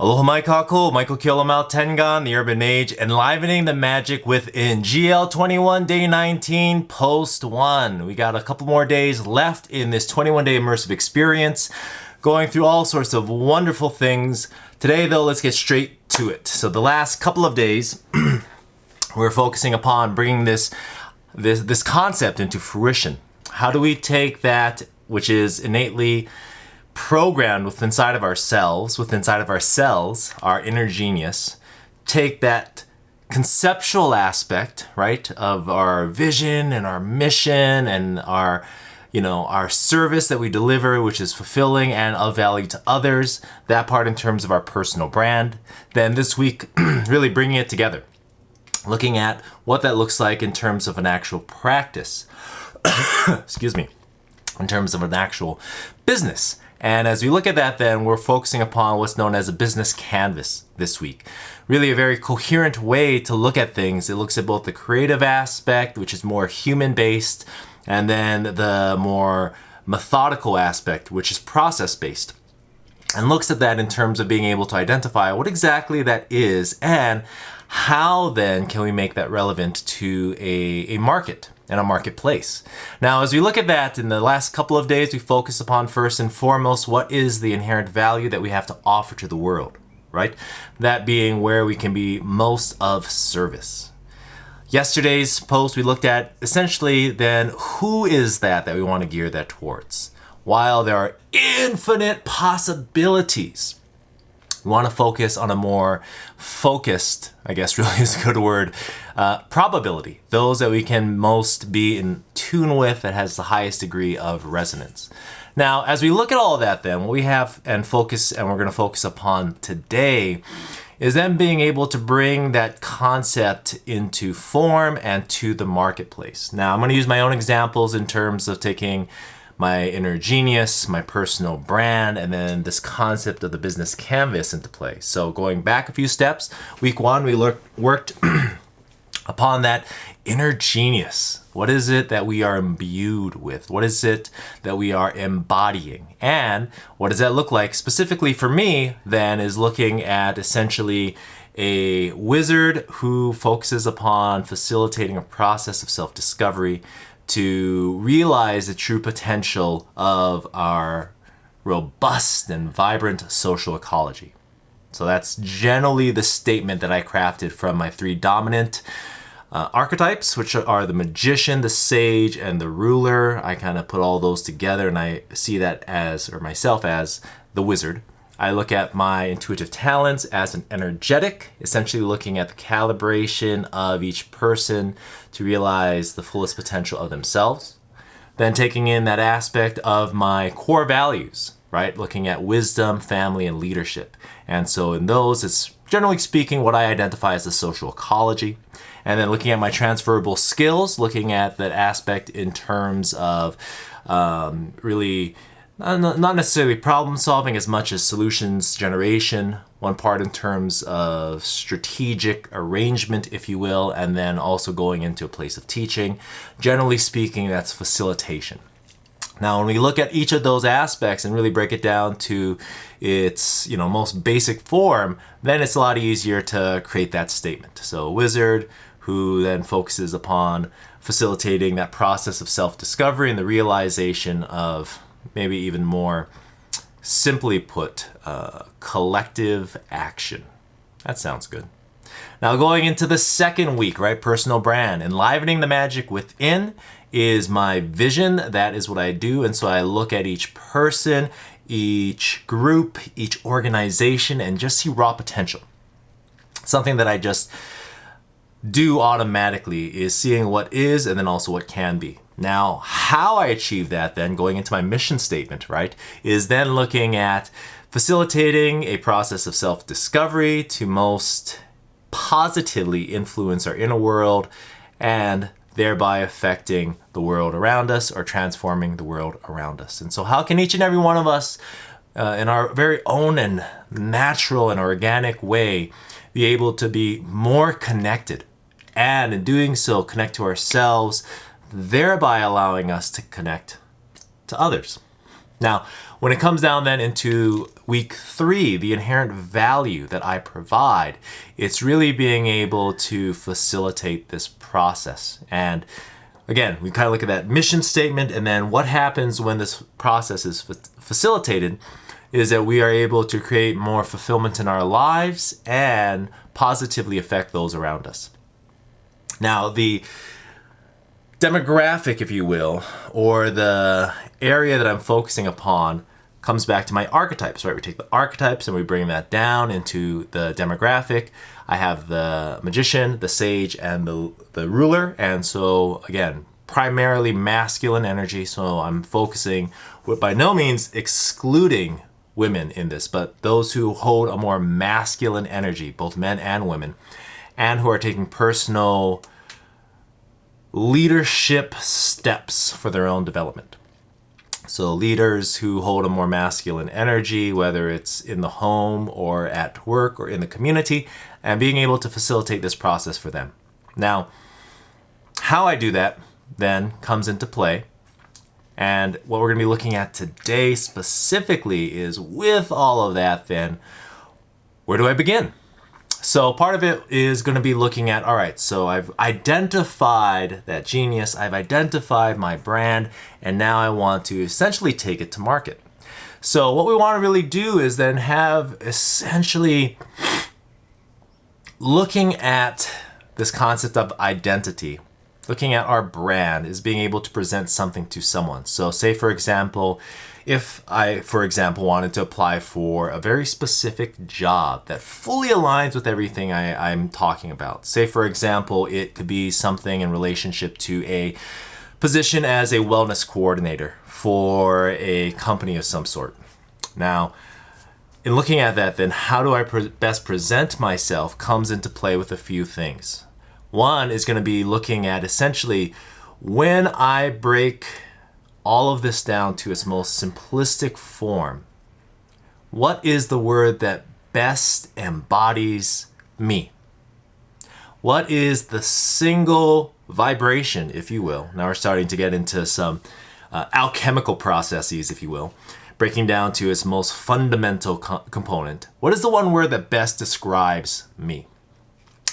Aloha mai kākou, Michael Kiolomal Tengan, the Urban Mage, enlivening the magic within. GL21, day 19, post 1. We got a couple more days left in this 21-day immersive experience, going through all sorts of wonderful things. Today, though, let's get straight to it. So the last couple of days, we're focusing upon bringing this concept into fruition. How do we take that, which is innately programmed within inside of ourselves, our inner genius, take that conceptual aspect, right, of our vision and our mission and our service that we deliver, which is fulfilling and of value to others, that part in terms of our personal brand. Then this week, really bringing it together, looking at what that looks like in terms of an actual practice, excuse me, in terms of an actual business. And as we look at that, then we're focusing upon what's known as a business canvas this week. Really a very coherent way to look at things. It looks at both the creative aspect, which is more human-based, and then the more methodical aspect, which is process-based. And looks at that in terms of being able to identify what exactly that is and how then can we make that relevant to a market and a marketplace. Now, as we look at that in the last couple of days, we focus upon first and foremost, what is the inherent value that we have to offer to the world, right? That being where we can be most of service. Yesterday's post, we looked at essentially then who is that we want to gear that towards. While there are infinite possibilities, we want to focus on a more focused, I guess really is a good word, probability. Those that we can most be in tune with, that has the highest degree of resonance. Now, as we look at all of that then, what we have and we're going to focus upon today is then being able to bring that concept into form and to the marketplace. Now, I'm going to use my own examples in terms of taking my inner genius, my personal brand, and then this concept of the business canvas into play. So going back a few steps, week 1, we worked upon that inner genius. What is it that we are imbued with? What is it that we are embodying? And what does that look like? Specifically for me, then, is looking at essentially a wizard who focuses upon facilitating a process of self-discovery to realize the true potential of our robust and vibrant social ecology. So that's generally the statement that I crafted from my 3 dominant archetypes, which are the magician, the sage, and the ruler. I kind of put all those together and I see that myself as the wizard. I look at my intuitive talents as an energetic, essentially looking at the calibration of each person to realize the fullest potential of themselves. Then taking in that aspect of my core values, right? Looking at wisdom, family, and leadership. And so in those, it's generally speaking what I identify as the social ecology. And then looking at my transferable skills, looking at that aspect in terms of really not necessarily problem solving as much as solutions generation, one part in terms of strategic arrangement, if you will, and then also going into a place of teaching. Generally speaking, that's facilitation. Now, when we look at each of those aspects and really break it down to its most basic form, then it's a lot easier to create that statement. So a wizard who then focuses upon facilitating that process of self-discovery and the realization of, maybe even more simply put, collective action. That sounds good. Now going into the second week, right? Personal brand. Enlivening the magic within is my vision. That is what I do. And so I look at each person, each group, each organization, and just see raw potential. Something that I just do automatically is seeing what is and then also what can be. Now, how I achieve that then, going into my mission statement, right, is then looking at facilitating a process of self-discovery to most positively influence our inner world and thereby affecting the world around us or transforming the world around us. And so how can each and every one of us in our very own and natural and organic way be able to be more connected, and in doing so connect to ourselves, thereby allowing us to connect to others. Now, when it comes down then into week 3, the inherent value that I provide, it's really being able to facilitate this process. And again, we kind of look at that mission statement, and then what happens when this process is facilitated is that we are able to create more fulfillment in our lives and positively affect those around us. Now, the demographic, if you will, or the area that I'm focusing upon comes back to my archetypes, right? We take the archetypes and we bring that down into the demographic. I have the magician, the sage, and the ruler. And so again, primarily masculine energy. So I'm focusing with by no means excluding women in this, but those who hold a more masculine energy, both men and women, and who are taking personal leadership steps for their own development. So leaders who hold a more masculine energy, whether it's in the home or at work or in the community, and being able to facilitate this process for them. Now, how I do that then comes into play. And what we're going to be looking at today specifically is, with all of that then, where do I begin? So part of it is going to be looking at, all right, so I've identified that genius, I've identified my brand, and now I want to essentially take it to market. So what we want to really do is then have essentially looking at this concept of identity, looking at our brand is being able to present something to someone. So say, for example, if I, for example, wanted to apply for a very specific job that fully aligns with everything I'm talking about. Say, for example, it could be something in relationship to a position as a wellness coordinator for a company of some sort. Now, in looking at that, then how do I best present myself comes into play with a few things. One is going to be looking at essentially when I break all of this down to its most simplistic form, what is the word that best embodies me? What is the single vibration, if you will? Now we're starting to get into some alchemical processes, if you will, breaking down to its most fundamental component. What is the one word that best describes me?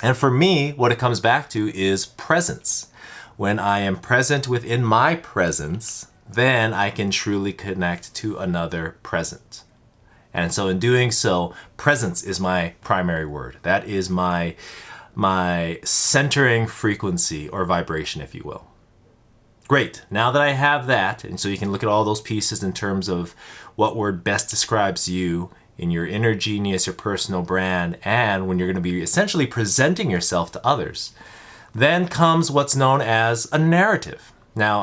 And for me, what it comes back to is presence. When I am present within my presence, then I can truly connect to another present. And so in doing so, presence is my primary word. That is my centering frequency or vibration, if you will. Great. Now that I have that, and so you can look at all those pieces in terms of what word best describes you in your inner genius, your personal brand, and when you're going to be essentially presenting yourself to others. Then comes what's known as a narrative. Now,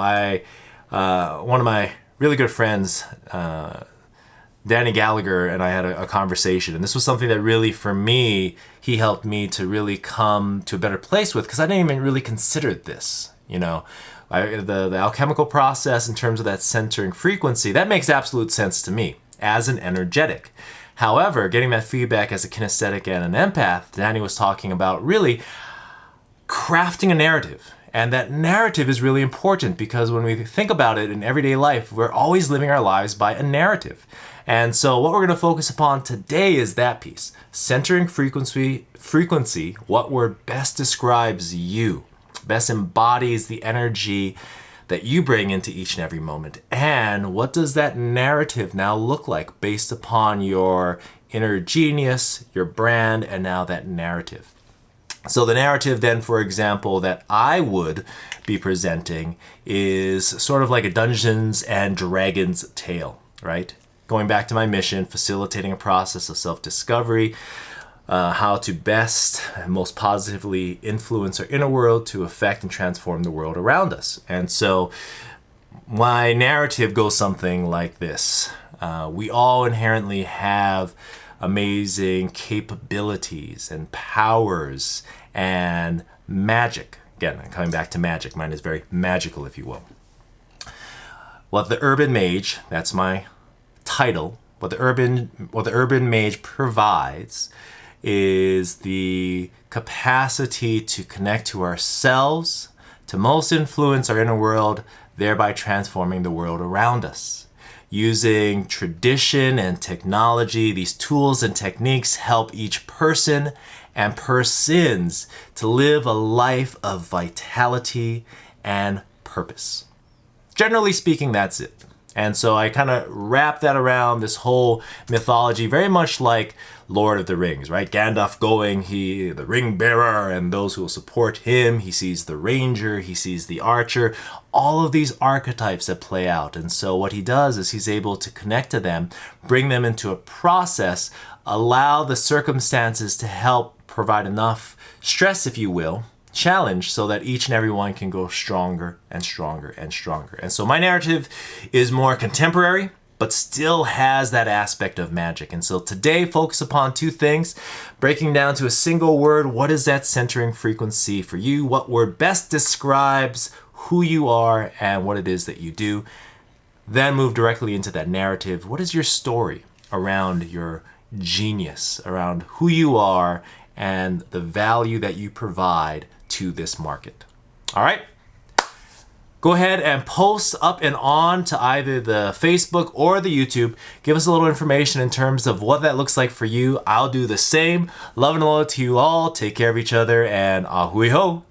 one of my really good friends, Danny Gallagher, and I had a conversation, and this was something that really, for me, he helped me to really come to a better place with, because I didn't even really consider this, you know. The alchemical process in terms of that centering frequency, that makes absolute sense to me as an energetic. However, getting that feedback as a kinesthetic and an empath, Danny was talking about really crafting a narrative. And that narrative is really important because when we think about it in everyday life, we're always living our lives by a narrative. And so what we're going to focus upon today is that piece. Centering frequency, what word best describes you, best embodies the energy that you bring into each and every moment. And what does that narrative now look like based upon your inner genius, your brand, and now that narrative? So the narrative then, for example, that I would be presenting is sort of like a Dungeons and Dragons tale, right? Going back to my mission, facilitating a process of self-discovery, how to best and most positively influence our inner world to affect and transform the world around us. And so my narrative goes something like this. We all inherently have amazing capabilities and powers and magic. Again, I'm coming back to magic. Mine is very magical, if you will. What the urban mage, that's my title, what the urban mage provides is the capacity to connect to ourselves, to most influence our inner world, thereby transforming the world around us. Using tradition and technology, these tools and techniques help each person and persons to live a life of vitality and purpose. Generally speaking, that's it. And so I kind of wrap that around this whole mythology, very much like Lord of the Rings, right? Gandalf going, the ring bearer, and those who will support him. He sees the ranger, he sees the archer, all of these archetypes that play out. And so what he does is he's able to connect to them, bring them into a process, allow the circumstances to help provide enough stress, if you will, challenge, so that each and every one can go stronger and stronger and stronger. And so my narrative is more contemporary, but still has that aspect of magic. And so today, focus upon two things, breaking down to a single word. What is that centering frequency for you? What word best describes who you are and what it is that you do? Then move directly into that narrative. What is your story around your genius, around who you are and the value that you provide to this market? All right. Go ahead and post up and on to either the Facebook or the YouTube. Give us a little information in terms of what that looks like for you. I'll do the same. Love and loyalty to you all. Take care of each other and ahui ho.